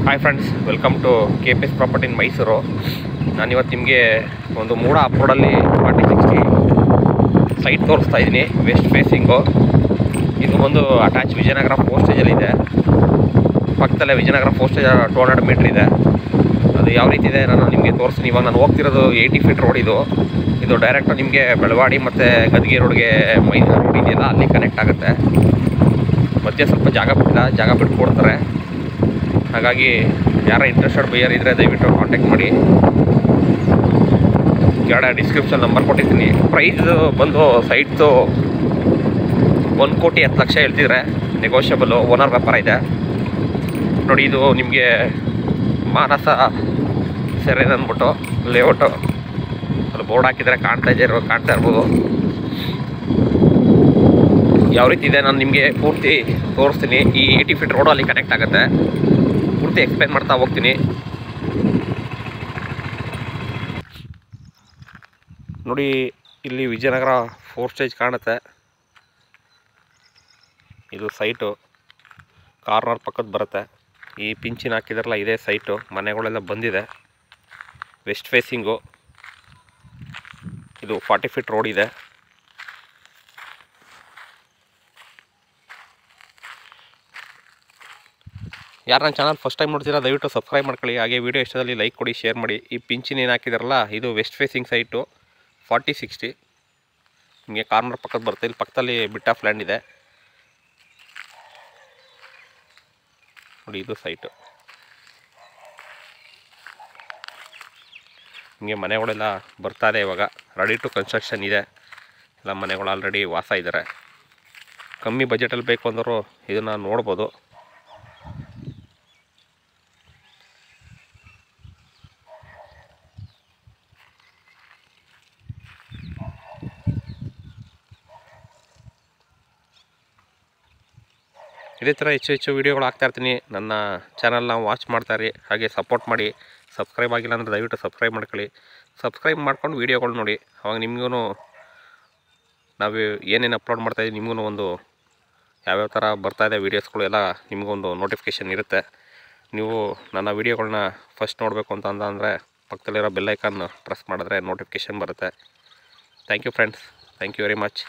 Hi friends, welcome to KPS property in Mysuru. ನಾನಿವತ್ತು ನಿಮಗೆ ಒಂದು ಮೂಡ ಅಪ್ರೋಡಲ್ಲಿ 4060 ಸೈಟ್ ತೋರಿಸ್ತಾ ಇದ್ದೀನಿ. ವೆಸ್ಟ್ ಫೇಸಿಂಗು ಇದು ಒಂದು ಅಟ್ಯಾಚ್ ವಿಜಯನಗರ ಪೋಸ್ಟೇಜಲ್ಲಿದೆ. ಪಕ್ಕದಲ್ಲೇ ವಿಜಯನಗರ ಪೋಸ್ಟೇಜ್ 200 ಮೀಟ್ರ್ ಇದೆ. ಅದು ಯಾವ ರೀತಿ ಇದೆ ನಾನು ನಿಮಗೆ ತೋರಿಸ್ತೀನಿ. ಇವಾಗ ನಾನು ಹೋಗ್ತಿರೋದು 80 ಫೀಟ್ ರೋಡ್. ಇದು ಡೈರೆಕ್ಟು ನಿಮಗೆ ಬೆಳವಾಡಿ ಮತ್ತು ಗದಿಗೆ ರೋಡ್ಗೆ ಮೈಸೂರು ರೋಡ್ ಇದೆಯಲ್ಲ, ಅಲ್ಲಿ ಕನೆಕ್ಟ್ ಆಗುತ್ತೆ. ಮಧ್ಯೆ ಸ್ವಲ್ಪ ಜಾಗ ಬಿಟ್ಟು ಕೊಡ್ತಾರೆ. ಹಾಗಾಗಿ ಯಾರ ಇಂಟ್ರೆಸ್ಟೆಡ್ ಬೈಯರ್ ಇದ್ದರೆ ದಯವಿಟ್ಟು ಕಾಂಟ್ಯಾಕ್ಟ್ ಮಾಡಿ. ಕೆಳಗಡೆ ಡಿಸ್ಕ್ರಿಪ್ಷನ್ ನಂಬರ್ ಕೊಟ್ಟಿರ್ತೀನಿ. ಪ್ರೈಸ್ ಬಂದು ಸೈಟ್ದು 1,10,00,000 ಹೇಳ್ತಿದ್ರೆ ನೆಗೋಷಿಯಬಲು. ಓನರ್ ವ್ಯಾಪಾರ ಇದೆ ನೋಡಿ. ಇದು ನಿಮಗೆ ಮಾನಸ ಸೆರೆನ್ ಅಂದ್ಬಿಟ್ಟು ಲೇಔಟು, ಅದು ಬೋರ್ಡ್ ಹಾಕಿದರೆ ಕಾಣ್ತಾ ಇರ್ಬೋದು. ಯಾವ ರೀತಿ ಇದೆ ನಾನು ನಿಮಗೆ ಪೂರ್ತಿ ತೋರಿಸ್ತೀನಿ. ಈ 80 ಫೀಟ್ ರೋಡಲ್ಲಿ ಕನೆಕ್ಟ್ ಆಗುತ್ತೆ. ಪೂರ್ತಿ ಎಕ್ಸ್ಪ್ಲೇನ್ ಮಾಡ್ತಾ ಹೋಗ್ತೀನಿ. ನೋಡಿ, ಇಲ್ಲಿ ವಿಜಯನಗರ ಪೋಸ್ಟೇಜ್ ಕಾಣುತ್ತೆ. ಇದು ಸೈಟು ಕಾರ್ನರ್ ಪಕ್ಕದ ಬರುತ್ತೆ. ಈ ಪಿಂಚಿನ ಹಾಕಿದಾರಲ್ಲ, ಇದೇ ಸೈಟು. ಮನೆಗಳೆಲ್ಲ ಬಂದಿದೆ. West facing. ಇದು 40 ಫೀಟ್ ರೋಡ್ ಇದೆ. ಯಾರು ನನ್ನ ಚಾನಲ್ ಫಸ್ಟ್ ಟೈಮ್ ನೋಡ್ತೀರಾ ದಯವಿಟ್ಟು ಸಬ್ಸ್ಕ್ರೈಬ್ ಮಾಡ್ಕೊಳ್ಳಿ. ಹಾಗೆ ವಿಡಿಯೋ ಇಷ್ಟದಲ್ಲಿ ಲೈಕ್ ಕೊಡಿ, ಶೇರ್ ಮಾಡಿ. ಈ ಪಿಂಚಿನ ಏನು ಹಾಕಿದಾರಲ್ಲ, ಇದು ವೆಸ್ಟ್ ಫೇಸಿಂಗ್ ಸೈಟು 4060. ನಿಮಗೆ ಕಾರ್ನರ್ ಪಕ್ಕದ ಬರುತ್ತೆ. ಇಲ್ಲಿ ಪಕ್ಕದಲ್ಲಿ ಬಿಟ್ ಆಫ್ ಲ್ಯಾಂಡ್ ಇದೆ ನೋಡಿ. ಇದು ಸೈಟು. ನಿಮಗೆ ಮನೆಗಳೆಲ್ಲ ಬರ್ತಾರೆ. ಇವಾಗ ರೆಡಿ ಟು ಕನ್ಸ್ಟ್ರಕ್ಷನ್ ಇದೆ. ಎಲ್ಲ ಮನೆಗಳು ಆಲ್ರೆಡಿ ವಾಸ ಇದ್ದಾರೆ. ಕಮ್ಮಿ ಬಜೆಟಲ್ಲಿ ಬೇಕು ಅಂದರು ಇದನ್ನು ನೋಡ್ಬೋದು. ಇದೇ ಥರ ಹೆಚ್ಚು ವೀಡಿಯೋಗಳು ಹಾಕ್ತಾಯಿರ್ತೀನಿ. ನನ್ನ ಚಾನಲ್ನ ವಾಚ್ ಮಾಡ್ತಾಯಿರಿ. ಹಾಗೆ ಸಪೋರ್ಟ್ ಮಾಡಿ. ಸಬ್ಸ್ಕ್ರೈಬ್ ಆಗಿಲ್ಲ ಅಂದರೆ ದಯವಿಟ್ಟು ಸಬ್ಸ್ಕ್ರೈಬ್ ಮಾಡ್ಕೊಳ್ಳಿ. ಸಬ್ಸ್ಕ್ರೈಬ್ ಮಾಡ್ಕೊಂಡು ವೀಡಿಯೋಗಳು ನೋಡಿ. ಅವಾಗ ನಿಮಗೂ ನಾವು ಏನೇನು ಅಪ್ಲೋಡ್ ಮಾಡ್ತಾಯಿದ್ದೀವಿ ನಿಮಗೂ ಒಂದು ಯಾವ್ಯಾವ ಥರ ಬರ್ತಾಯಿದೆ ವೀಡಿಯೋಸ್ಗಳು ಎಲ್ಲ ನಿಮಗೊಂದು ನೋಟಿಫಿಕೇಷನ್ ಇರುತ್ತೆ. ನೀವು ನನ್ನ ವೀಡಿಯೋಗಳನ್ನ ಫಸ್ಟ್ ನೋಡಬೇಕು ಅಂತಂದರೆ ಪಕ್ಕದಲ್ಲಿರೋ ಬೆಲ್ ಐಕಾನ್ ಪ್ರೆಸ್ ಮಾಡಿದ್ರೆ ನೋಟಿಫಿಕೇಷನ್ ಬರುತ್ತೆ. Thank you friends. Thank you very much.